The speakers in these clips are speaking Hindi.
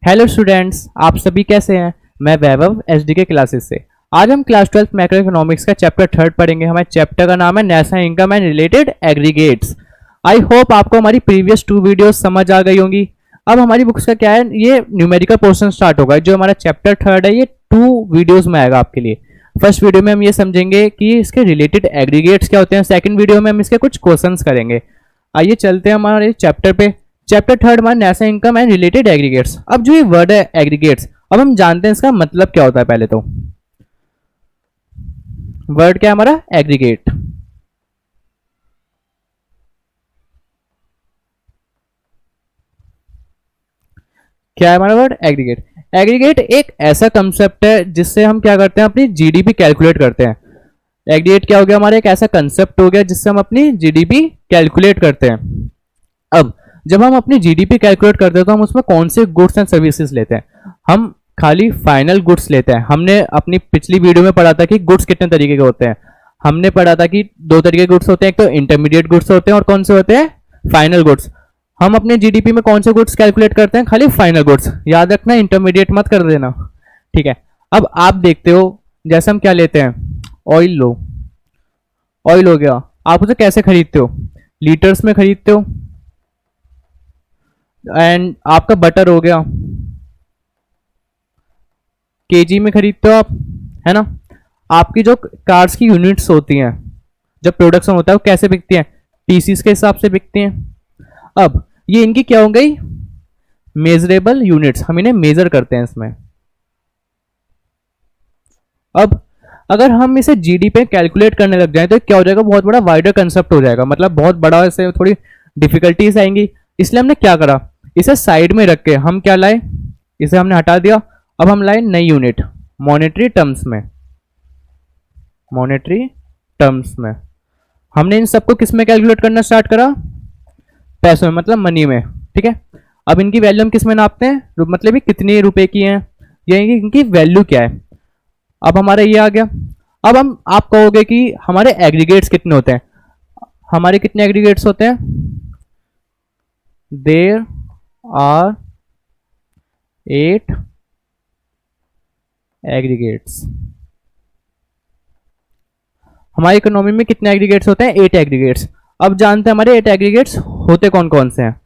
हेलो स्टूडेंट्स, आप सभी कैसे हैं। मैं वैभव एसडी के क्लासेस से। आज हम क्लास 12 मैक्रो इकोनॉमिक्स का चैप्टर 3 पढ़ेंगे। हमारे चैप्टर का नाम है national income and related aggregates. I hope आपको हमारी प्रीवियस 2 वीडियोस समझ आ गई होंगी। अब हमारी बुक्स का क्या है, ये न्यूमेरिकल पोर्शन स्टार्ट होगा। जो हमारा चैप्टर 3 है ये 2 वीडियोज में आएगा आपके लिए। फर्स्ट वीडियो में हम ये समझेंगे कि इसके रिलेटेड एग्रीगेट्स क्या होते हैं। सेकंड वीडियो में हम इसके कुछ क्वेश्चंस करेंगे। आइए चलते हैं हमारे चैप्टर पे। चैप्टर 3 हमारा national income and related aggregates. अब जो ये वर्ड है एग्रीगेट्स, अब हम जानते हैं इसका मतलब क्या होता है। पहले तो वर्ड क्या है हमारा एग्रीगेट। क्या है हमारा वर्ड एग्रीगेट। एग्रीगेट एक ऐसा कंसेप्ट है जिससे हम क्या करते हैं, अपनी जीडीपी कैलकुलेट करते हैं। एग्रीगेट क्या हो गया, हमारा एक ऐसा कंसेप्ट हो गया जिससे हम अपनी जीडीपी कैलकुलेट करते हैं। अब जब हम अपनी जीडीपी कैलकुलेट करते हैं तो हम उसमें कौन से गुड्स एंड सर्विसेज लेते हैं। हम खाली फाइनल गुड्स लेते हैं। हमने अपनी पिछली वीडियो में पढ़ा था कि गुड्स कितने तरीके के होते हैं। हमने पढ़ा था कि 2 तरीके के गुड्स होते हैं, एक तो इंटरमीडिएट गुड्स होते हैं और कौन से होते हैं, फाइनल गुड्स। हम अपने जीडीपी में कौन से गुड्स कैलकुलेट करते हैं, खाली फाइनल गुड्स। याद रखना, इंटरमीडिएट मत कर देना, ठीक है। अब आप देखते हो, जैसे हम क्या लेते हैं, ऑयल लो। ऑयल हो गया, आप उसे कैसे खरीदते हो, लीटर्स में खरीदते हो। एंड आपका बटर हो गया, केजी में खरीदते हो आप, है ना। आपकी जो कार्स की यूनिट्स होती हैं, जब प्रोडक्शन होता है वो कैसे बिकती हैं, पीसीस के हिसाब से बिकती हैं। अब ये इनकी क्या हो गई, मेजरेबल यूनिट्स। हम इन्हें मेजर करते हैं इसमें। अब अगर हम इसे जीडी पे कैलकुलेट करने लग जाए तो क्या हो जाएगा, बहुत बड़ा वाइडर कंसेप्ट हो जाएगा। मतलब बहुत बड़ा, इससे थोड़ी डिफिकल्टीज आएंगी। इसलिए हमने क्या करा, इसे साइड में रख के हम क्या लाए, इसे हमने हटा दिया। अब हम लाए नई यूनिट मॉनेटरी टर्म्स में। मॉनेटरी टर्म्स में हमने इन सबको किस में कैलकुलेट करना स्टार्ट करा, पैसों में, मतलब मनी में, ठीक है। अब इनकी वैल्यू हम किस में नापते हैं, मतलब ये कितने रुपए की हैं, या इनकी वैल्यू क्या है। अब हमारा ये आ गया। अब हम आप कहोगे कि हमारे एग्रीगेट्स कितने होते हैं। हमारे कितने एग्रीगेट्स होते हैं, देयर आर 8 एग्रीगेट्स। हमारी इकोनॉमी में कितने एग्रीगेट्स होते हैं, 8 एग्रीगेट्स। अब जानते हैं हमारे 8 एग्रीगेट्स होते कौन कौन से हैं।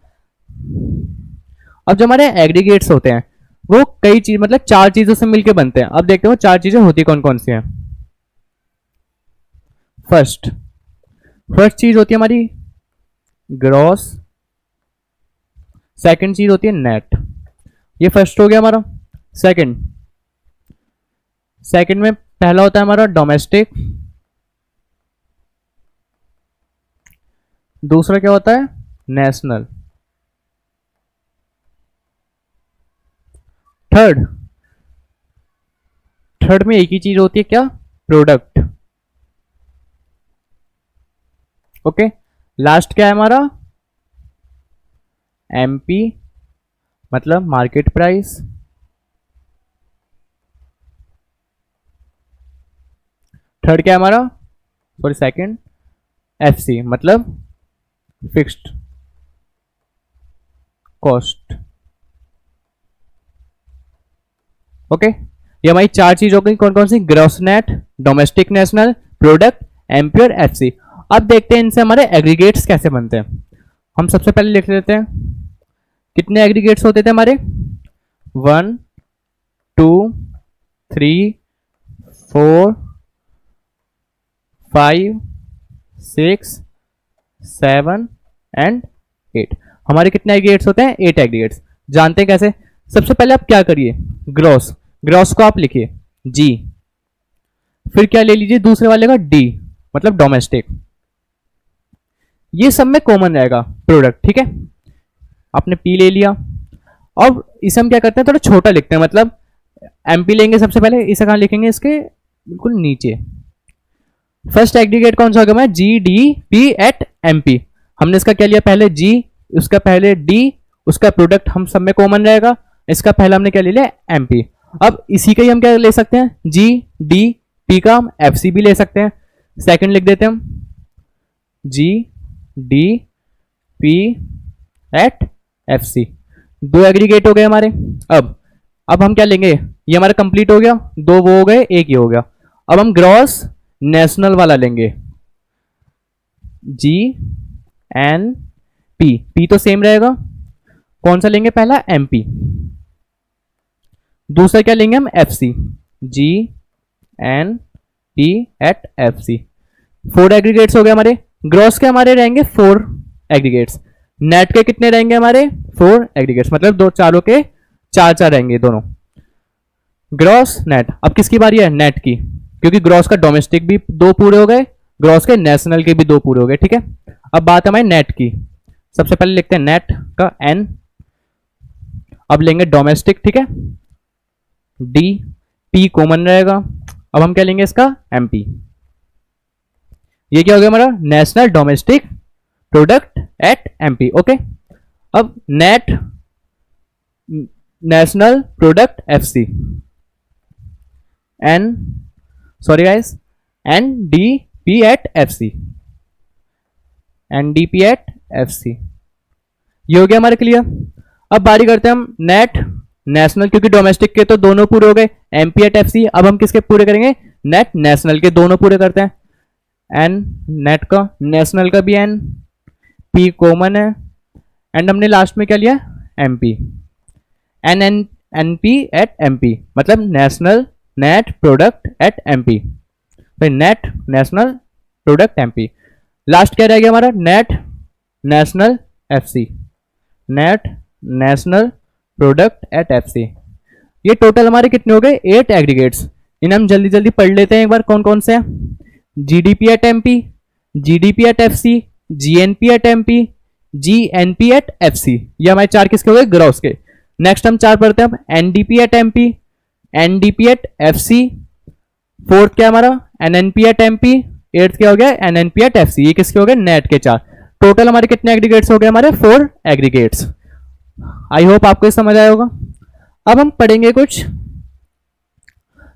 अब जो हमारे एग्रीगेट्स होते हैं वो कई चीज, मतलब 4 चीजों से मिलकर बनते हैं। अब देखते हैं वो 4 चीजें होती कौन कौन सी हैं। फर्स्ट चीज होती है हमारी ग्रॉस। सेकंड चीज होती है नेट। ये फर्स्ट हो गया हमारा। सेकंड में पहला होता है हमारा डोमेस्टिक। दूसरा क्या होता है, नेशनल। थर्ड में एक ही चीज होती है, क्या, प्रोडक्ट। ओके। लास्ट क्या है हमारा, एमपी, मतलब मार्केट प्राइस। थर्ड क्या है हमारा, सॉरी सेकंड, एफसी, मतलब फिक्स्ड कॉस्ट। ओके। ये हमारी 4 चीज हो गई, कौन कौन सी, gross net, domestic, national, product, MP और एफसी। अब देखते हैं इनसे हमारे एग्रीगेट्स कैसे बनते हैं। हम सबसे पहले लिख लेते हैं कितने एग्रीगेट्स होते थे हमारे, 1 2 3 4 5 6 7 एंड 8। हमारे कितने एग्रीगेट्स होते हैं, 8 एग्रीगेट्स। जानते हैं कैसे, सबसे पहले आप क्या करिए, ग्रॉस को आप लिखिए जी, फिर क्या ले लीजिए दूसरे वाले का डी, मतलब डोमेस्टिक। ये सब में कॉमन रहेगा प्रोडक्ट, ठीक है। आपने पी ले लिया। और इसे हम क्या करते हैं, थोड़ा छोटा लिखते हैं, मतलब एमपी लेंगे सबसे पहले, इसे कहां लिखेंगे, इसके बिल्कुल नीचे। फर्स्ट एग्रीगेट कौन सा होगा हमारा, G D P at MP. हमने इसका क्या लिया, पहले जी, उसका पहले डी, उसका प्रोडक्ट हम सब में कॉमन रहेगा। इसका पहला हमने क्या ले लिया, एमपी। अब इसी का ही हम क्या ले सकते हैं, जी डी पी का हम एफसी भी ले सकते हैं। सेकंड लिख देते हैं हम, G D P at FC. 2 aggregate हो गए हमारे। अब हम क्या लेंगे, ये हमारा कंप्लीट हो गया, दो वो हो गए, एक ये हो गया। अब हम ग्रॉस नेशनल वाला लेंगे, GNP, पी तो सेम रहेगा। कौन सा लेंगे, पहला MP, दूसरा क्या लेंगे हम, FC, GNP at FC। 4 aggregates हो गए हमारे। ग्रॉस के हमारे रहेंगे 4 एग्रीगेट्स, नेट के कितने रहेंगे हमारे, 4 एग्रीगेट्स, मतलब दो चारों के चार चार रहेंगे दोनों। ग्रॉस नेट, अब किसकी बारी है, नेट की, क्योंकि ग्रॉस का डोमेस्टिक भी दो पूरे हो गए, ग्रॉस के नेशनल के भी दो पूरे हो गए, ठीक है। अब बात है हमारी नेट की। सबसे पहले लिखते हैं नेट का N, अब लेंगे डोमेस्टिक, ठीक है, D, P कॉमन रहेगा। अब हम क्या लेंगे इसका, MP। ये क्या हो गया हमारा, national domestic product at MP, okay. अब net national product FC, NDP at FC, NDP at FC, ये हो गया हमारे क्लियर। अब बारी करते हैं हम नेट नेशनल, क्योंकि डोमेस्टिक के तो दोनों पूरे हो गए, MP एट FC। अब हम किसके पूरे करेंगे, नेट नेशनल के दोनों पूरे करते हैं, N नेट का, नेशनल का भी N, P कॉमन है, एंड हमने लास्ट में क्या लिया, MP, NP एट MP, मतलब national net product at MP, तो net national product MP। Last क्या रह गया हमारा, net national FC, net national product at FC। ये टोटल हमारे कितने हो गए, 8 एग्रीगेट्स। इन्हें हम जल्दी जल्दी पढ़ लेते हैं एक बार, कौन कौन से हैं। GDP at MP, GDP at FC, GNP at MP, GNP at FC, ये हमारे चार किसके हो गए, ग्रॉस के। नेक्स्ट हम चार पढ़ते हैं अब, NDP at MP, NDP at FC, fourth क्या हमारा, NNP एट MP, एट्थ क्या हो गया, NNP एट FC, ये किसके हो गए, नेट के चार। टोटल हमारे कितने एग्रीगेट्स हो गए, हमारे 4 एग्रीगेट्स। आई होप आपको ये समझ आया होगा। अब हम पढ़ेंगे कुछ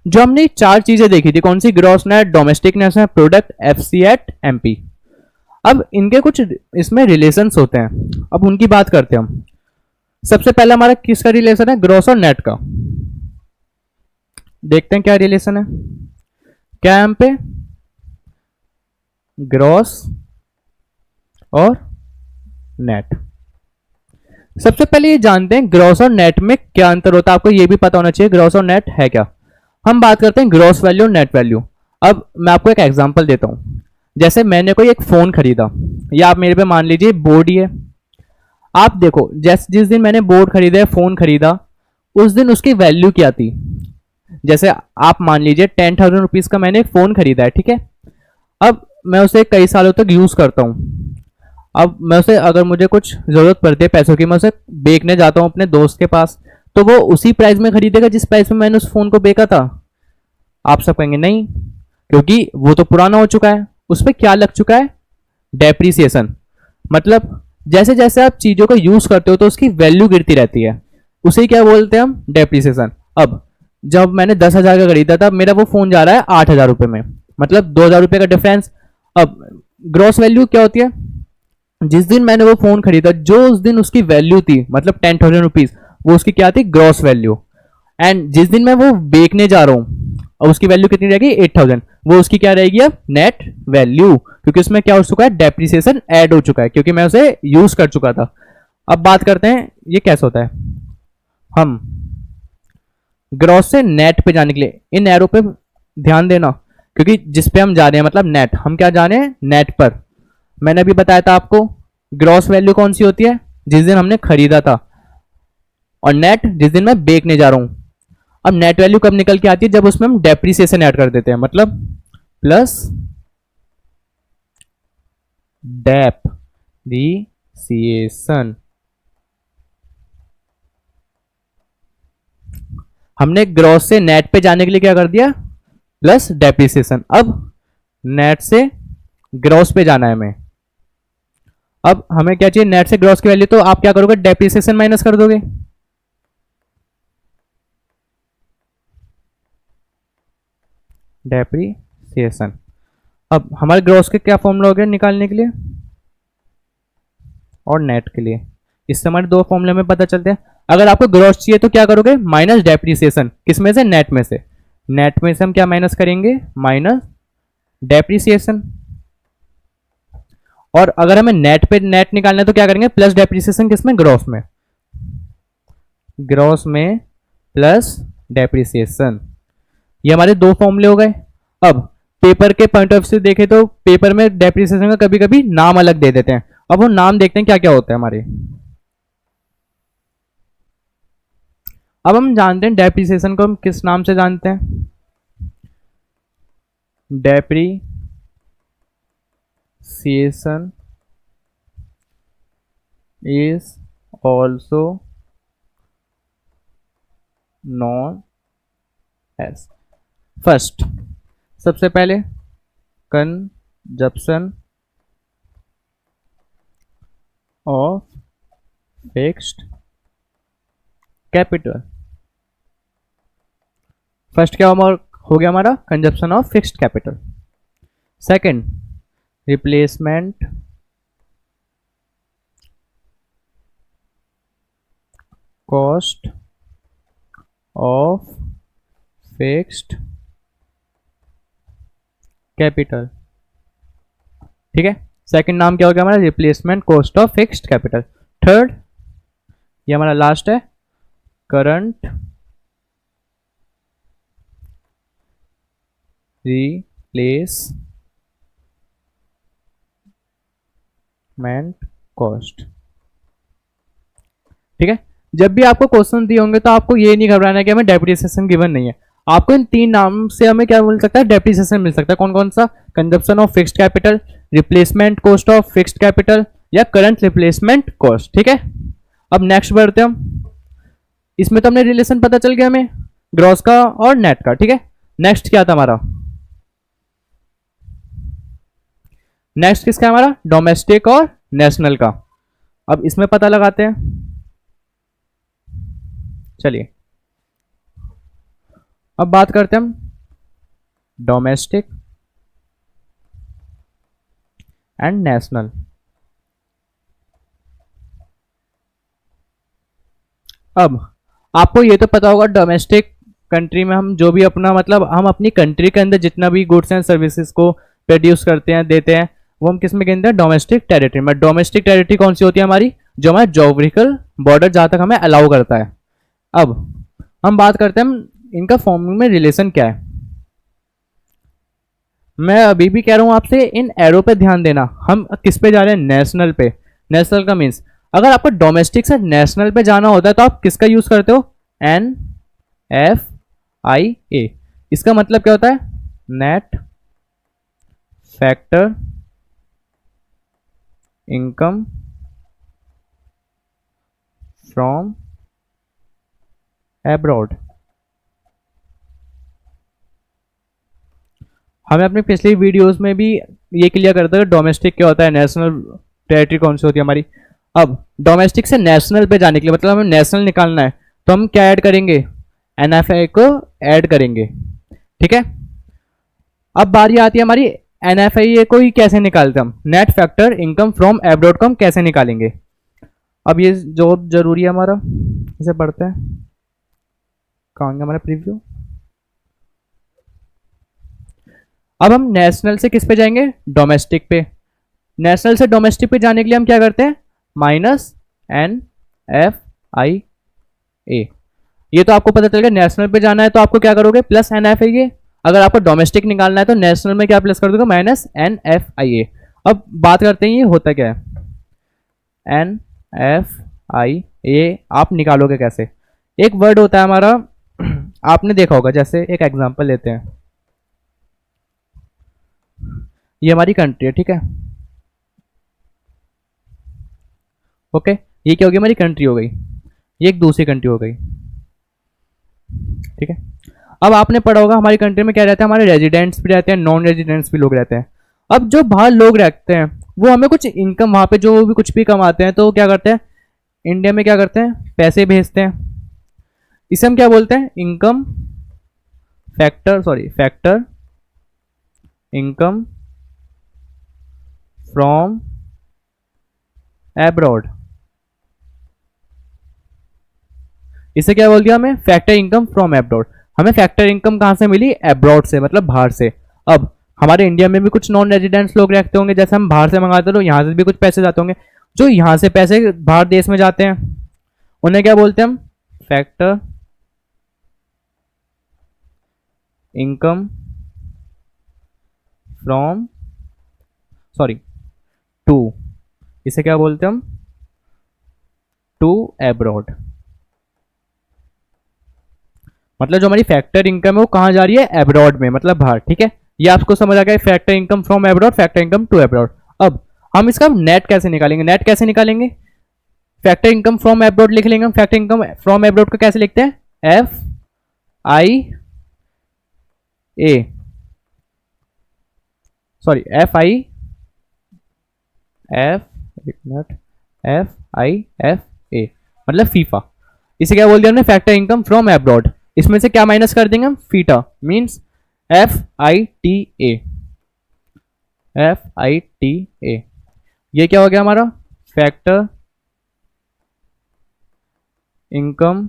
जो हमने चार चीजें देखी थी, कौन सी, gross net, domestic national product, FC at MP। अब इनके कुछ इसमें रिलेशंस होते हैं, अब उनकी बात करते हैं हम। सबसे पहला हमारा किसका रिलेशन है, ग्रॉस और नेट का। देखते हैं क्या रिलेशन है, क्या है यहाँ पे, ग्रॉस और नेट। सबसे पहले ये जानते हैं ग्रॉस और नेट में क्या अंतर होता है, आपको ये भी पता होना चाहिए ग्रॉस और नेट है क्या। हम बात करते हैं ग्रॉस वैल्यू और नेट वैल्यू। अब मैं आपको एक एग्जांपल देता हूं, जैसे मैंने कोई एक फोन खरीदा, या आप मेरे पे मान लीजिए बोर्ड ही है। आप देखो, जिस दिन मैंने बोर्ड खरीदा है, फोन खरीदा, उस दिन उसकी वैल्यू क्या थी। जैसे आप मान लीजिए 10,000 रुपीज का मैंने एक फोन खरीदा है, ठीक है। अब मैं उसे कई सालों तक यूज करता हूं। अब मैं उसे, अगर मुझे कुछ जरूरत पड़ती है पैसों की, मैं उसे बेचने जाता हूं अपने दोस्त के पास, तो वो उसी प्राइस में खरीदेगा जिस प्राइस में मैंने उस फोन को बेचा था। आप सब कहेंगे नहीं, क्योंकि वो तो पुराना हो चुका है, उस पर क्या लग चुका है, डेप्रिसिएशन। मतलब जैसे जैसे आप चीजों को यूज करते हो तो उसकी वैल्यू गिरती रहती है, उसे क्या बोलते हैं हम, डेप्रिसिएशन। अब जब मैंने 10,000 का खरीदा था, मेरा वो फोन जा रहा है 8,000 रुपए में, मतलब 2,000 रुपए का डिफरेंस। अब ग्रॉस वैल्यू क्या होती है, जिस दिन मैंने वो फोन खरीदा, जो उस दिन उसकी वैल्यू थी, मतलब 10,000 रुपीज, वो उसकी क्या थी, ग्रॉस वैल्यू। एंड जिस दिन मैं वो बेचने जा रहा हूं, और उसकी वैल्यू कितनी रहेगी, 8,000, वो उसकी क्या रहेगी अब, नेट वैल्यू, क्योंकि उसमें क्या हो चुका है, डेप्रिसिएशन ऐड हो चुका है, क्योंकि मैं उसे यूज कर चुका था। अब बात करते हैं ये कैसे होता है। हम ग्रॉस से नेट पे जाने के लिए इन एरो पे ध्यान देना, क्योंकि जिस पे हम जा रहे हैं मतलब नेट, हम क्या जा रहे हैं, नेट पर। मैंने अभी बताया था आपको ग्रॉस वैल्यू कौन सी होती है, जिस दिन हमने खरीदा था, और नेट जिस दिन मैं बेचने जा रहा हूं। अब नेट वैल्यू कब निकल के आती है, जब उसमें हम डेप्रिसिएशन ऐड कर देते हैं, मतलब प्लस डेप्रिसिएशन। हमने ग्रॉस से नेट पे जाने के लिए क्या कर दिया, प्लस डेप्रिसिएशन। अब नेट से ग्रॉस पे जाना है हमें। अब हमें क्या चाहिए, नेट से ग्रॉस की वैल्यू, तो आप क्या करोगे, डेप्रिसिएशन माइनस कर दोगे। डेप्रिसिएशन। अब हमारे ग्रॉस के क्या फॉर्मूला हो गया निकालने के लिए, और नेट के लिए, इससे हमारे दो फॉर्मूले में पता चलते हैं। अगर आपको ग्रॉस चाहिए तो क्या करोगे, माइनस डेप्रिसिएशन, किसमें से, नेट में से। नेट में से हम क्या माइनस करेंगे, माइनस डेप्रिसिएशन। और अगर हमें नेट पे नेट निकालना है तो क्या करेंगे, प्लस डेप्रिसिएशन, किसमें, ग्रॉस में, ग्रॉस में प्लस डेप्रिसिएशन। ये हमारे दो फॉर्मूले हो गए। अब पेपर के पॉइंट ऑफ से देखें तो पेपर में डेप्रिसिएशन का कभी कभी नाम अलग दे देते हैं। अब वो नाम देखते हैं क्या क्या होता है हमारे। अब हम जानते हैं डेप्रिसिएशन को हम किस नाम से जानते हैं, depreciation is also known as, first, सबसे पहले consumption of fixed capital. First क्या हो गया हमारा, consumption of fixed capital. Second, replacement cost of fixed capital. ठीक है, सेकंड नाम क्या हो गया हमारा, replacement cost of fixed capital. Third, ये हमारा लास्ट है, करंट रिप्लेसमेंट कॉस्ट। ठीक है, जब भी आपको क्वेश्चन दिए होंगे तो आपको ये नहीं घबराना है कि हमें डेप्रिसिएशन गिवन नहीं है। आपको इन तीन नाम से हमें क्या मिल सकता है, डेप्रिसिएशन मिल सकता है। कौन कौन सा, consumption of fixed capital, replacement cost of fixed capital, या करंट रिप्लेसमेंट कॉस्ट। ठीक है, अब नेक्स्ट बढ़ते हैं हम। इसमें तो हमने रिलेशन पता चल गया हमें ग्रॉस का और नेट का। ठीक है, नेक्स्ट क्या था हमारा, नेक्स्ट किसका है हमारा, डोमेस्टिक और नेशनल का। अब इसमें पता लगाते हैं, चलिए अब बात करते हैं हम डोमेस्टिक एंड नेशनल। अब आपको ये तो पता होगा डोमेस्टिक कंट्री में हम जो भी अपना मतलब हम अपनी कंट्री के अंदर जितना भी गुड्स एंड सर्विसेज को प्रोड्यूस करते हैं, देते हैं, वो हम किस में गिनते हैं, डोमेस्टिक टेरिटरी में। डोमेस्टिक टेरिटरी कौन सी होती है हमारी, जो हमारा जोग्राफिकल बॉर्डर जहां तक हमें अलाउ करता है। अब हम बात करते हैं इनका फॉर्मूला में रिलेशन क्या है। मैं अभी भी कह रहा हूं आपसे इन एरो पे ध्यान देना, हम किस पे जा रहे हैं, नेशनल पे। नेशनल का मीन्स अगर आपको डोमेस्टिक से नेशनल पे जाना होता है तो आप किसका यूज करते हो, NFIA। इसका मतलब क्या होता है, net factor income from abroad. हमें अपनी पिछली वीडियोस में भी ये क्लियर करता है डोमेस्टिक क्या होता है, नेशनल टेरिटरी कौन सी होती है हमारी। अब डोमेस्टिक से नेशनल पे जाने के लिए मतलब हमें नेशनल निकालना है तो हम क्या ऐड करेंगे, NFI को ऐड करेंगे। ठीक है, अब बारी आती है हमारी NFIA को ही कैसे निकालते हम, net factor income from abroad को हम कैसे निकालेंगे। अब ये जो जरूरी है हमारा, इसे पढ़ते हैं, कहाँ हमारा प्रीव्यू। अब हम नेशनल से किस पे जाएंगे, डोमेस्टिक पे। नेशनल से डोमेस्टिक पे जाने के लिए हम क्या करते हैं, -NFIA। ये तो आपको पता चल गया, नेशनल पे जाना है तो आपको क्या करोगे, +NFIA। अगर आपको डोमेस्टिक निकालना है तो नेशनल में क्या प्लस कर दोगे, -NFIA। अब बात करते हैं ये होता क्या है, NFIA आप निकालोगे कैसे। एक वर्ड होता है हमारा, आपने देखा होगा, जैसे एक एग्जांपल लेते हैं, ये हमारी कंट्री है। ठीक है, ओके, ये क्या हो गई, हमारी कंट्री हो गई, ये एक दूसरी कंट्री हो गई। ठीक है, अब आपने पढ़ा होगा हमारी कंट्री में क्या रहता है, हमारे रेजिडेंट्स भी रहते हैं, नॉन रेजिडेंट्स भी लोग रहते हैं। अब जो बाहर लोग रहते हैं वो हमें कुछ इनकम, वहां पे जो भी कुछ भी कमाते हैं तो क्या करते हैं, इंडिया में क्या करते हैं, पैसे भेजते हैं। इसे हम क्या बोलते हैं, income factor income from abroad. इसे क्या बोल दिया हमें, फैक्टर इनकम फ्रॉम एब्रॉड। हमें फैक्टर इनकम कहाँ से मिली, एब्रॉड से, मतलब बाहर से। अब हमारे इंडिया में भी कुछ नॉन रेजिडेंट्स लोग रहते होंगे, जैसे हम बाहर से मंगाते तो यहाँ से भी कुछ पैसे जाते होंगे। जो यहाँ से पैसे बाहर देश में जाते हैं उन्हें क्या बोलते हैं हम, factor income from, sorry, to, इसे क्या बोलते हैं हम, टू एब्रॉड। मतलब जो हमारी फैक्टर इनकम है वो कहाँ जा रही है, एब्रॉड में, मतलब बाहर। ठीक है, ये आपको समझ आ गया, factor income from abroad, factor income to abroad. अब हम इसका नेट कैसे निकालेंगे, नेट कैसे निकालेंगे, फैक्टर इनकम फ्रॉम एब्रॉड लिख लेंगे हम। फैक्टर इनकम फ्रॉम एब्रॉड को कैसे लिखते हैं, F I A, sorry F I F, F I F A, मतलब फीफा। इसे क्या बोल दिया हमने, फैक्टर इनकम फ्रॉम एब्रॉड। इसमें से क्या माइनस कर देंगे हम, FITA, means F I T A, F I T A. ये क्या हो गया हमारा, फैक्टर इनकम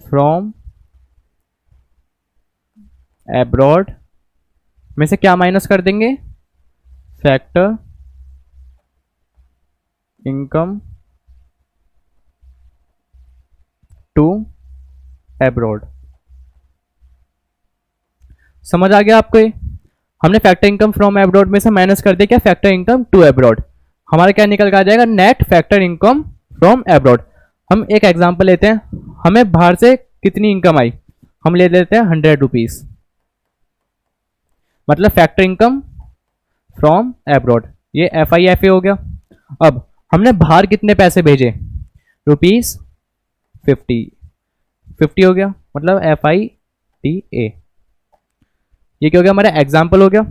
फ्रॉम एब्रॉड में से क्या माइनस कर देंगे, फैक्टर इनकम टू एब्रॉड। समझ आ गया आपको ये, हमने फैक्टर इनकम फ्रॉम एब्रॉड में से माइनस कर दिया क्या, फैक्टर इनकम टू एब्रॉड। हमारा क्या निकल कर आ जाएगा, net factor income from abroad. हम एक एग्जांपल लेते हैं, हमें बाहर से कितनी इनकम आई, हम ले लेते हैं 100 रुपीज, मतलब फैक्टर इनकम फ्रॉम एब्रॉड, ये एफ आई एफ ए हो गया। अब हमने बाहर कितने पैसे भेजे, रुपीज 50 हो गया, मतलब एफ आई टी ए। ये क्या हो गया, हमारा एग्जाम्पल हो गया।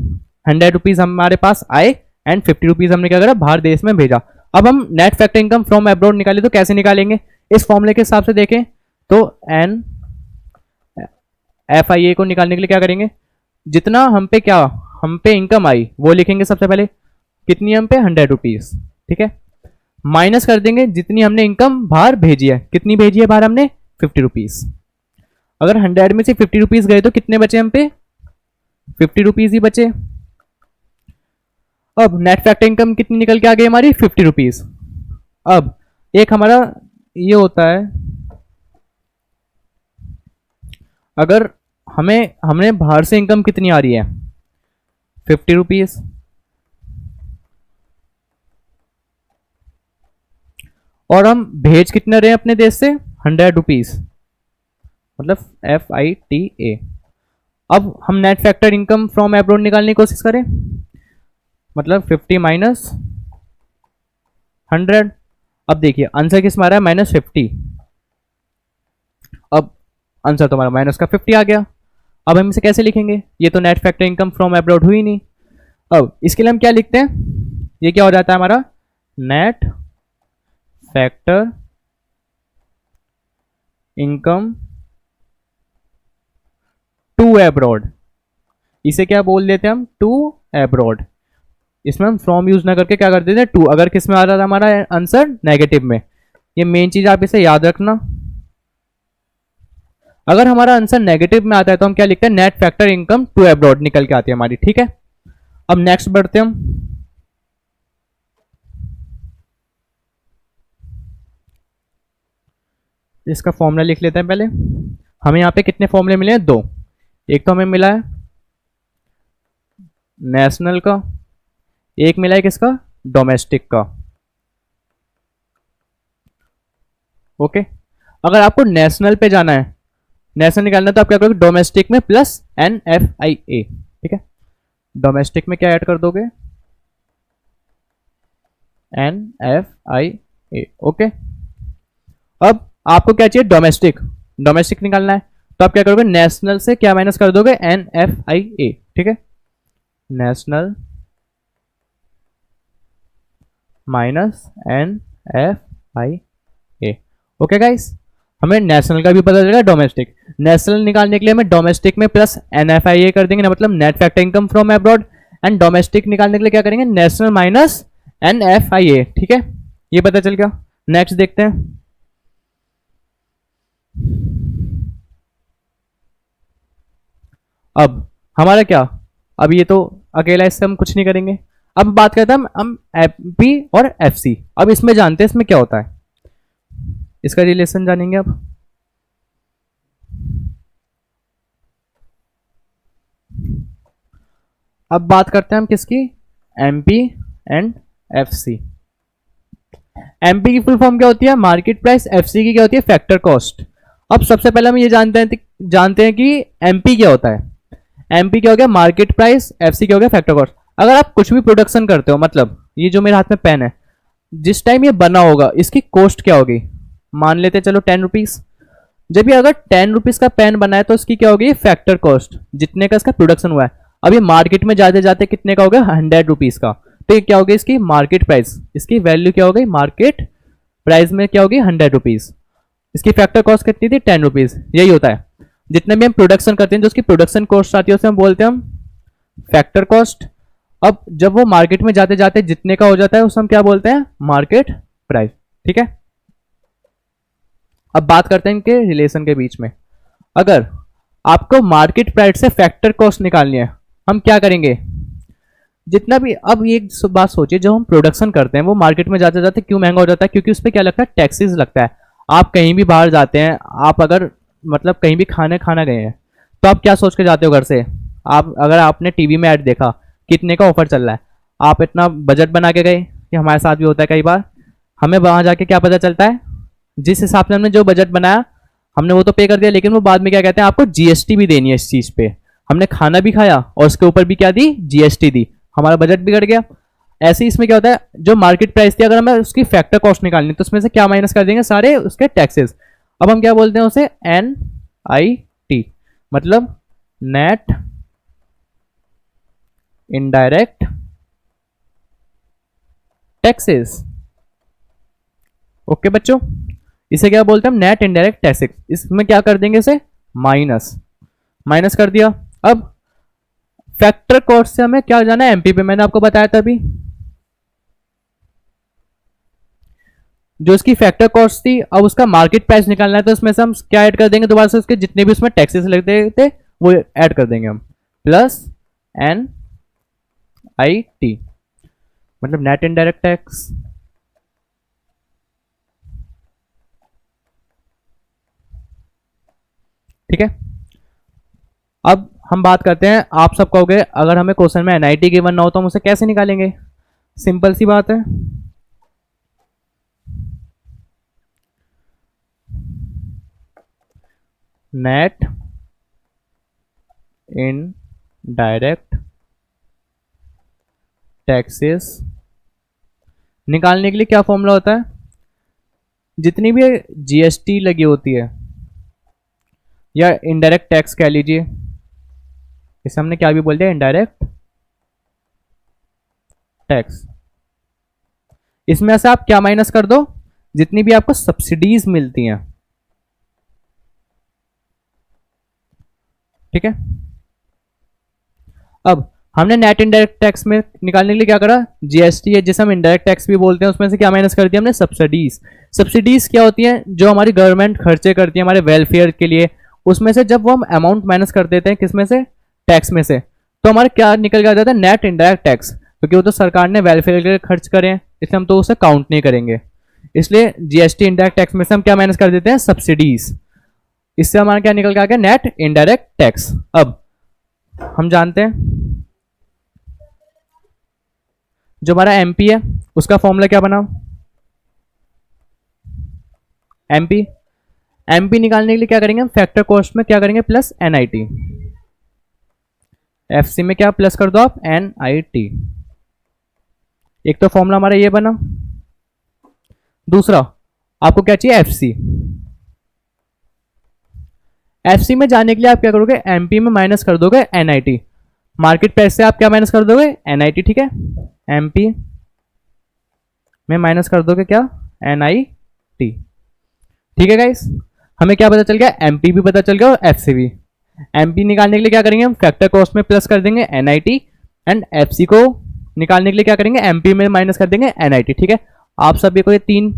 100 रुपीज हमारे पास आए एंड 50 रुपीज हमने क्या करा, बाहर देश में भेजा। अब हम net factor income from abroad निकाले तो कैसे निकालेंगे, इस फॉर्मूले के हिसाब से देखें तो एन एफ आई ए को निकालने के लिए क्या करेंगे, जितना हम पे क्या, हम पे इनकम आई वो लिखेंगे सबसे पहले, कितनी हम पे 100 रुपीज, ठीक है, माइनस कर देंगे जितनी हमने इनकम बाहर भेजी है, कितनी भेजी है बाहर हमने, 50 रुपीज। अगर 100 में से 50 रुपीज गए तो कितने बचे हम पे, 50 रुपीज ही बचे। अब नेट फैक्टर इनकम कितनी निकल के आ गई हमारी, 50 रुपीज। अब एक हमारा ये होता है, अगर हमने बाहर से इनकम कितनी आ रही है, 50 रुपीज, और हम भेज कितने रहे अपने देश से, 100 रुपीज, मतलब एफ आई टी ए। अब हम net factor income from abroad निकालने की कोशिश करें, मतलब 50 माइनस 100। अब देखिए आंसर किस में आ रहा है, -50। अब आंसर तो हमारा माइनस का 50 आ गया। अब हम इसे कैसे लिखेंगे, ये तो net factor income from abroad हुई नहीं। अब इसके लिए हम क्या लिखते हैं, ये क्या हो जाता है हमारा, net factor income to abroad. इसे क्या बोल देते हैं हम, टू एब्रॉड। इसमें हम फ्रॉम यूज ना करके क्या कर देते हैं, टू। अगर किस में आ रहा था हमारा आंसर, नेगेटिव में। ये मेन चीज आप इसे याद रखना। अगर हमारा आंसर नेगेटिव में आता है तो हम क्या लिखते हैं, net factor income to abroad निकल के आती है हमारी, ठीक है। अब नेक्स्ट बढ़ते हैं हम, इसका फॉर्मूला लिख लेते हैं पहले। हमें यहाँ पे कितने फॉर्मूले मिले हैं, 2। एक तो हमें मिला है नेशनल का, एक मिला है किसका, डोमेस्टिक का। ओके, अगर आपको नेशनल पे जाना है, नेशनल निकालना है, तो आप क्या करोगे, डोमेस्टिक में plus N F I A, ठीक है। डोमेस्टिक में क्या ऐड कर दोगे, N F I A, okay. अब आपको क्या चाहिए, डोमेस्टिक, डोमेस्टिक निकालना है, तो आप क्या करोगे, नेशनल से क्या माइनस कर दोगे, एन एफ आई ए, ठीक है। National minus N F I A, okay guys. हमें नेशनल का भी पता चलेगा, डोमेस्टिक। नेशनल निकालने के लिए हमें डोमेस्टिक में plus N F I A कर देंगे ना, मतलब net factor income from abroad. And domestic निकालने के लिए क्या करेंगे, national minus N F I A, ठीक है। ये पता चल गया। नेक्स्ट देखते हैं, अब हमारा क्या, अब ये तो अकेला, इससे हम कुछ नहीं करेंगे। अब बात करते हैं हम एमपी और एफसी। अब इसमें जानते हैं इसमें क्या होता है, इसका रिलेशन जानेंगे अब। अब बात करते हैं हम किसकी, एमपी एंड एफसी। एमपी की फुल फॉर्म क्या होती है, मार्केट प्राइस। एफसी की क्या होती है, फैक्टर कॉस्ट। अब सबसे पहले हम ये जानते हैं कि एमपी क्या होता है। एमपी क्या हो गया, मार्केट प्राइस। एफसी क्या हो गया, फैक्टर कॉस्ट। अगर आप कुछ भी प्रोडक्शन करते हो, मतलब ये जो मेरे हाथ में पेन है, जिस टाइम ये बना होगा इसकी कॉस्ट क्या होगी, मान लेते चलो 10 रुपीज। जब ये अगर 10 रुपीज का पेन बना है तो इसकी क्या होगी, फैक्टर कॉस्ट, जितने का इसका प्रोडक्शन हुआ है। अब ये मार्केट में जाते जाते कितने का हो गया, 100 रुपीज का। तो ये क्या होगी, इसकी मार्केट प्राइस, इसकी वैल्यू क्या हो गई, मार्केट प्राइस में क्या होगी, 100 रुपीज। इसकी फैक्टर कॉस्ट कितनी थी, 10 रुपीज। यही होता है, जितने भी हम प्रोडक्शन करते हैं जो उसकी प्रोडक्शन कॉस्ट आती है उसे हम बोलते हैं हम फैक्टर कॉस्ट। अब जब वो मार्केट में जाते जाते जितने का हो जाता है उसे हम क्या बोलते हैं, मार्केट प्राइस। ठीक है, अब बात करते हैं इनके रिलेशन के बीच में। अगर आपको मार्केट प्राइस से फैक्टर कॉस्ट निकालनी है, हम क्या करेंगे, जितना भी, अब ये बात सोचिए, जो हम प्रोडक्शन करते हैं वो मार्केट में जाते जाते क्यों महंगा हो जाता है, क्योंकि उस पर क्या लगता है, टैक्सेस लगता है। आप कहीं भी बाहर जाते हैं, आप अगर मतलब कहीं भी खाना गए हैं, तो आप क्या सोच के जाते हो घर से, आप अगर आपने टीवी में ऐड देखा कितने का ऑफर चल रहा है, आप इतना बजट बना के गए, कि हमारे साथ भी होता है कई बार, हमें वहां जाके क्या पता चलता है, जिस हिसाब से हमने जो बजट बनाया हमने वो तो पे कर दिया, लेकिन वो बाद में क्या कहते हैं, आपको जीएसटी भी देनी है इस चीज पे। हमने खाना भी खाया और उसके ऊपर भी क्या दी, जीएसटी दी, हमारा बजट बिगड़ गया। ऐसे ही इसमें क्या होता है, जो मार्केट प्राइस थी अगर हमें उसकी फैक्टर कॉस्ट निकालनी तो उसमें से क्या माइनस कर देंगे, सारे उसके टैक्सेस। अब हम क्या बोलते हैं उसे, NIT, मतलब नेट इनडायरेक्ट टैक्सेस। ओके बच्चों, इसे क्या बोलते हैं हम, नेट इनडायरेक्ट टैक्सेस। इसमें क्या कर देंगे, इसे माइनस, माइनस कर दिया। अब फैक्टर कॉस्ट से हमें क्या जाना है, एमपी पे, मैंने आपको बताया था अभी, जो इसकी फैक्टर कॉस्ट थी। अब उसका मार्केट प्राइस निकालना है तो उसमें से हम क्या ऐड कर देंगे, दोबारा से उसके जितने भी उसमें टैक्सेस लगते थे वो ऐड कर देंगे हम, प्लस NIT, मतलब नेट इनडायरेक्ट टैक्स। ठीक है, अब हम बात करते हैं, आप सब कहोगे अगर हमें क्वेश्चन में NIT गिवन ना हो तो हम उसे कैसे निकालेंगे। सिंपल सी बात है, नेट इन डायरेक्ट टैक्सेस निकालने के लिए क्या फॉर्मूला होता है, जितनी भी जीएसटी लगी होती है या इनडायरेक्ट टैक्स कह लीजिए, इसे हमने क्या भी बोल दिया, इनडायरेक्ट टैक्स, इसमें से आप क्या माइनस कर दो, जितनी भी आपको सब्सिडीज मिलती हैं। ठीक है, अब हमने नेट इनडायरेक्ट टैक्स में निकालने के लिए क्या करा, जीएसटी है जिसे हम इनडायरेक्ट टैक्स भी बोलते हैं, उसमें से क्या माइनस कर दिया हमने, सब्सिडीज। सब्सिडीज क्या होती हैं, जो हमारी गवर्नमेंट खर्चे करती है हमारे वेलफेयर के लिए, उसमें से जब वो हम अमाउंट माइनस कर देते हैं किसमें से, टैक्स में से, तो हमारे क्या निकल के आ जाता है, नेट इनडायरेक्ट टैक्स, क्योंकि वो तो सरकार ने वेलफेयर के लिए खर्च करे हैं, इसलिए हम तो उसे काउंट नहीं करेंगे। इसलिए जीएसटी इनडायरेक्ट टैक्स में से हम क्या माइनस कर देते हैं, सब्सिडीज। इससे हमारा क्या निकल के आ गया, नेट इनडायरेक्ट टैक्स। अब हम जानते हैं जो हमारा एमपी है उसका फॉर्मूला क्या बना, एमपी, एमपी निकालने के लिए क्या करेंगे हम, फैक्टर कॉस्ट में क्या करेंगे, प्लस NIT। एफसी में क्या प्लस कर दो आप, NIT। एक तो फॉर्मूला हमारा ये बना, दूसरा आपको क्या चाहिए, एफसी। एफसी में जाने के लिए आप क्या करोगे, एमपी में माइनस कर दोगे NIT, मार्केट प्राइस से आप क्या माइनस कर दोगे, NIT। ठीक है, एमपी में माइनस कर दोगे क्या, NIT। ठीक है गाइस, हमें क्या पता चल गया, एमपी भी पता चल गया और एफसी भी। एमपी निकालने के लिए क्या करेंगे हम, फैक्टर कॉस्ट में प्लस कर देंगे NIT, एंड एफसी को निकालने के लिए क्या करेंगे, एमपी में माइनस कर देंगे NIT। ठीक है, आप सभी को ये तीन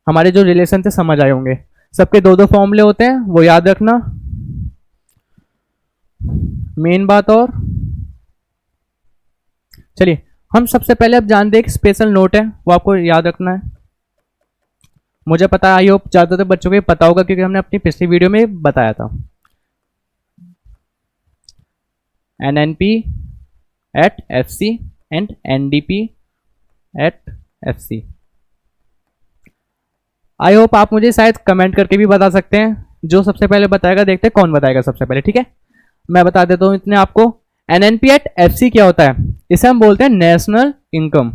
हमारे जो रिलेशन थे समझ आए होंगे। सबके दो दो फॉर्मूले होते हैं वो याद रखना। मेन बात। और चलिए हम सबसे पहले अब जानते हैं एक स्पेशल नोट है, वो आपको याद रखना है। मुझे पता है, आई होप ज़्यादातर बच्चों को ये पता होगा क्योंकि हमने अपनी पिछली वीडियो में बताया था। NNP at FC and NDP at FC। I hope आप मुझे शायद कमेंट करके भी बता सकते हैं। जो सबसे पहले बताएगा, देखते हैं कौन बताएगा सबसे पहले। ठीक है, मैं बता देता हूँ इतने आपको। NNP at FC क्या होता है? इसे हम बोलते हैं नेशनल इनकम।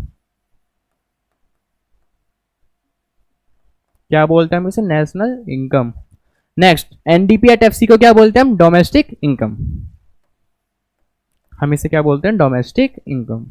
क्या बोलते हैं हम इसे? National income. Next, NDP at FC को क्या बोलते हैं हम? Domestic income. हम इसे क्या बोलते हैं? Domestic income.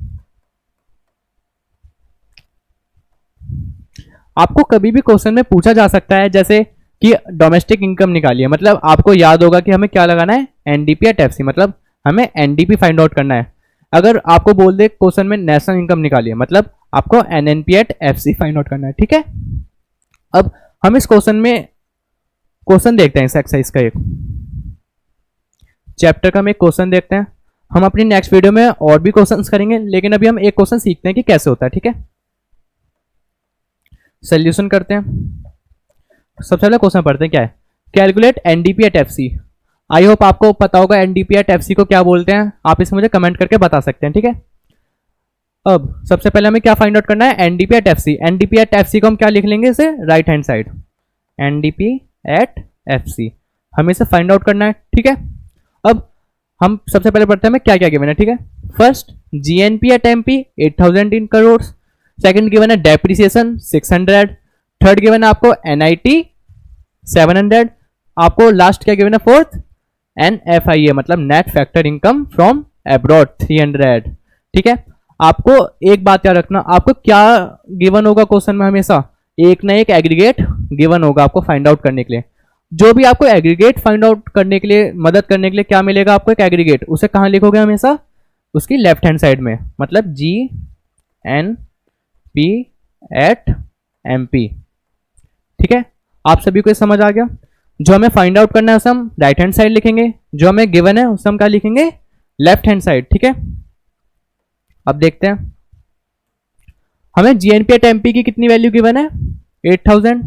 आपको कभी भी क्वेश्चन में पूछा जा सकता है जैसे कि डोमेस्टिक इनकम निकालिए, मतलब आपको याद होगा कि हमें क्या लगाना है? एनडीपी एट एफसी, मतलब हमें एनडीपी फाइंड आउट करना है। अगर आपको बोल दे क्वेश्चन में नेशनल इनकम निकालिए, मतलब आपको NNP at FC find out करना है। ठीक है, अब हम इस क्वेश्चन में क्वेश्चन देखते हैं इस एक्सरसाइज का, एक चैप्टर का हम एक क्वेश्चन देखते हैं। हम अपनी नेक्स्ट वीडियो में और भी क्वेश्चंस करेंगे, लेकिन अभी हम एक क्वेश्चन सीखते हैं कि कैसे होता है। ठीक है, सोल्यूशन करते हैं। सबसे पहले क्वेश्चन पढ़ते हैं, क्या है? Calculate NDP at FC. I hope आपको पता होगा एनडीपी एट एफसी को क्या बोलते हैं। आप इसे मुझे कमेंट करके बता सकते हैं। ठीक है, अब सबसे पहले हमें क्या फाइंड आउट करना है? NDP at FC. NDP at FC को हम क्या लिख लेंगे? इसे right hand side, NDP at FC हमें इसे फाइंड आउट करना है। ठीक है, अब हम सबसे पहले पढ़ते हैं हमें क्या क्या गिवन है। ठीक है, फर्स्ट जीएनपी एट एमपी 8000 इन करोड़। सेकंड गिवन है डेप्रिसिएशन 600। थर्ड गिवन है आपको एनआईटी 700। आपको लास्ट क्या गिवन है? फोर्थ एनएफआईए, मतलब net factor income from abroad 300। ठीक है, आपको एक बात याद रखना, आपको क्या गिवन होगा क्वेश्चन में? हमेशा एक ना एक एग्रीगेट गिवन होगा आपको फाइंड आउट करने के लिए। जो भी आपको एग्रीगेट फाइंड आउट करने के लिए, मदद करने के लिए क्या मिलेगा आपको? एक एग्रीगेट। उसे कहाँ लिखोगे? हमेशा उसकी लेफ्ट हैंड साइड में, मतलब G N P at M P. ठीक है, आप सभी को समझ आ गया? जो हमें फाइंड आउट करना है उसे हम राइट हैंड साइड लिखेंगे, जो हमें गिवन है उसे हम क्या लिखेंगे? Left hand side. ठीक है, अब देखते हैं हमें जीएनपी एट एमपी की कितनी वैल्यू गिवन है? 8000।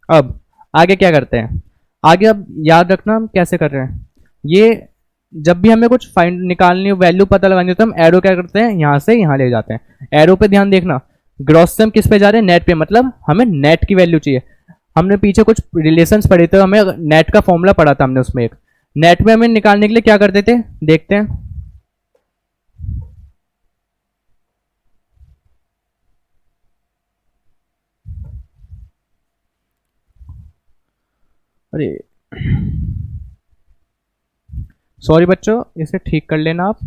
अब आगे क्या करते हैं? आगे अब याद रखना हम कैसे कर रहे हैं ये। जब भी हमें कुछ फाइंड निकालनी, वैल्यू पता लगानी हो, तो हम एरो क्या करते हैं? यहां से यहां ले जाते हैं। एरो पे ध्यान देखना, ग्रॉस से हम किस पे जा रहे हैं? नेट पे, मतलब हमें नेट की वैल्यू चाहिए। हमने पीछे कुछ रिलेशंस पढ़े थे, हमें नेट का फॉर्मूला पढ़ा था हमने, उसमें एक नेट में हमें निकालने के लिए क्या करते थे, देखते हैं। अरे सॉरी बच्चों, इसे ठीक कर लेना आप।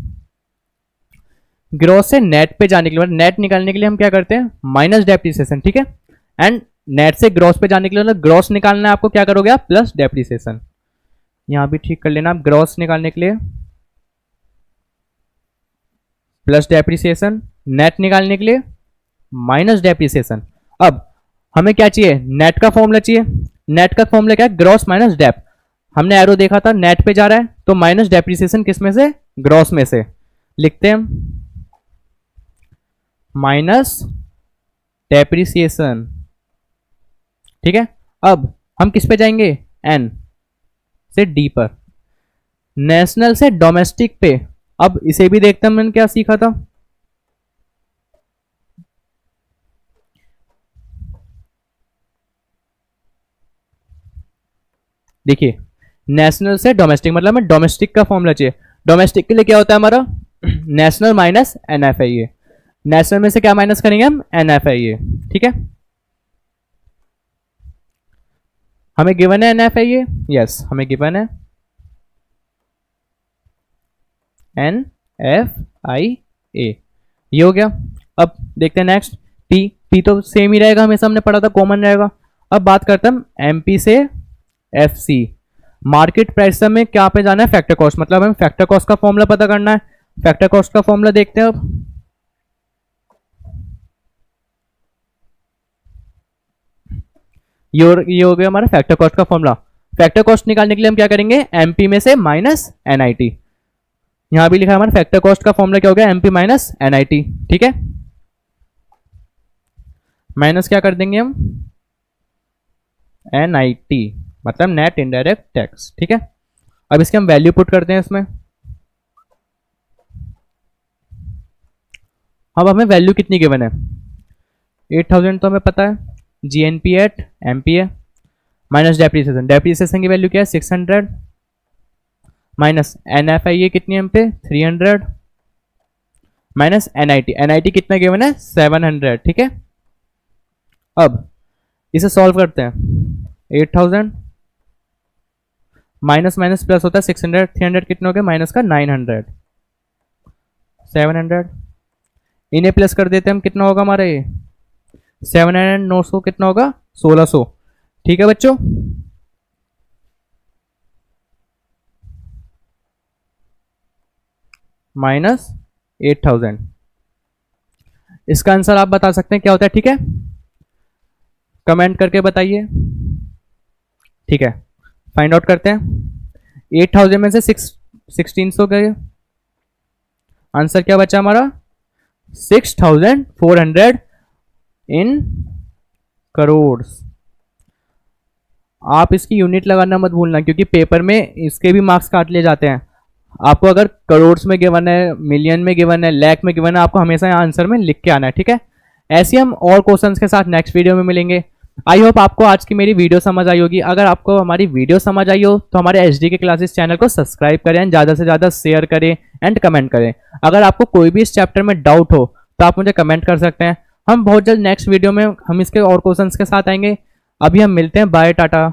ग्रॉस से नेट पे जाने के लिए, मतलब नेट निकालने के लिए हम क्या करते हैं? Minus depreciation. ठीक है, एंड नेट से ग्रॉस पे जाने के लिए, मतलब ग्रॉस निकालना है आपको, क्या करोगे आप? Plus depreciation. यहां भी ठीक कर लेना आप, ग्रॉस निकालने के लिए प्लस डेप्रिसिएशन, नेट निकालने के लिए माइनस डेप्रिसिएशन। अब हमें क्या चाहिए? नेट का फॉर्मूला चाहिए। नेट का फॉर्मूला क्या है? Gross minus dep. हमने एरो देखा था, नेट पे जा रहा है, तो माइनस डेप्रिसिएशन किस में से? ग्रॉस में से। लिखते हैं माइनस डेप्रिसिएशन। ठीक है, अब हम किस पे जाएंगे? एन से डी पर, नेशनल से डोमेस्टिक पे। अब इसे भी देखते हैं मैंने क्या सीखा था। देखिए, नेशनल से डोमेस्टिक, मतलब हमें डोमेस्टिक का फॉर्मूला चाहिए। डोमेस्टिक के लिए क्या होता है हमारा? National minus NFIA. नेशनल में से क्या माइनस करेंगे हम? एनएफआईए। ठीक है, हमें गिवन है एनएफआईए, यस हमें गिवन है एन एफ आई ए, ये हो गया। अब देखते हैं नेक्स्ट, पी। पी तो सेम ही रहेगा, हमेशा हमने पढ़ा था, कॉमन रहेगा। अब बात करते हैं हम एमपी से एफ सी। मार्केट प्राइस में क्या पे जाना है? फैक्टर कॉस्ट, मतलब हमें फैक्टर कॉस्ट का फॉर्मूला पता करना है। फैक्टर कॉस्ट का फॉर्मूला देखते हैं अब। ये हो गया हमारा फैक्टर कॉस्ट का फॉर्मूला। फैक्टर कॉस्ट निकालने के लिए हम क्या करेंगे, एमपी में से माइनस एनआईटी। यहां भी लिखा है हमारा फैक्टर कॉस्ट का फॉर्मूला क्या हो गया, एमपी माइनस एनआईटी। ठीक है, माइनस क्या कर देंगे हम, एनआईटी, मतलब नेट इनडायरेक्ट टैक्स। ठीक है, अब इसके हम वैल्यू पुट करते हैं इसमें। अब हमें वैल्यू कितनी गिवन है, 8000 तो हमें पता है, जीएनपी एट एमपी है, माइनस डेप्रीसिएशन, डेप्रीसिएशन की वैल्यू क्या है 600, माइनस एनएफआई कितनी है हम पे 300, माइनस एनआईटी, एनआईटी कितना गिवन है 700। ठीक है, अब इसे सॉल्व करते हैं, 8000 माइनस माइनस प्लस होता है 600, 300 कितने हो गए माइनस का 900, 700, इन्हें प्लस कर देते हैं हम, कितना होगा हमारा ये 700, 900 कितना होगा 1600। ठीक है बच्चों, माइनस 8000, इसका आंसर आप बता सकते हैं क्या होता है। ठीक है, कमेंट करके बताइए। ठीक है, फाइंड आउट करते हैं, 8000 में से 1600 गए, आंसर क्या बचा हमारा 6400 इन करोड़। आप इसकी यूनिट लगाना मत भूलना, क्योंकि पेपर में इसके भी मार्क्स काट लिए जाते हैं। आपको अगर करोड़ में गिवन है, मिलियन में गिवन है, लाख में गिवन है, आपको हमेशा आंसर में लिख के आना है। ठीक है, ऐसे हम और क्वेश्चंस के साथ नेक्स्ट वीडियो में मिलेंगे। आई होप आपको आज की मेरी वीडियो समझ आई होगी। अगर आपको हमारी वीडियो समझ आई हो तो हमारे एचडी के क्लासेस चैनल को सब्सक्राइब करें एंड ज़्यादा से ज़्यादा शेयर करें एंड कमेंट करें। अगर आपको कोई भी इस चैप्टर में डाउट हो तो आप मुझे कमेंट कर सकते हैं। हम बहुत जल्द नेक्स्ट वीडियो में हम इसके और क्वेश्चंस के साथ आएंगे। अभी हम मिलते हैं, बाय टाटा।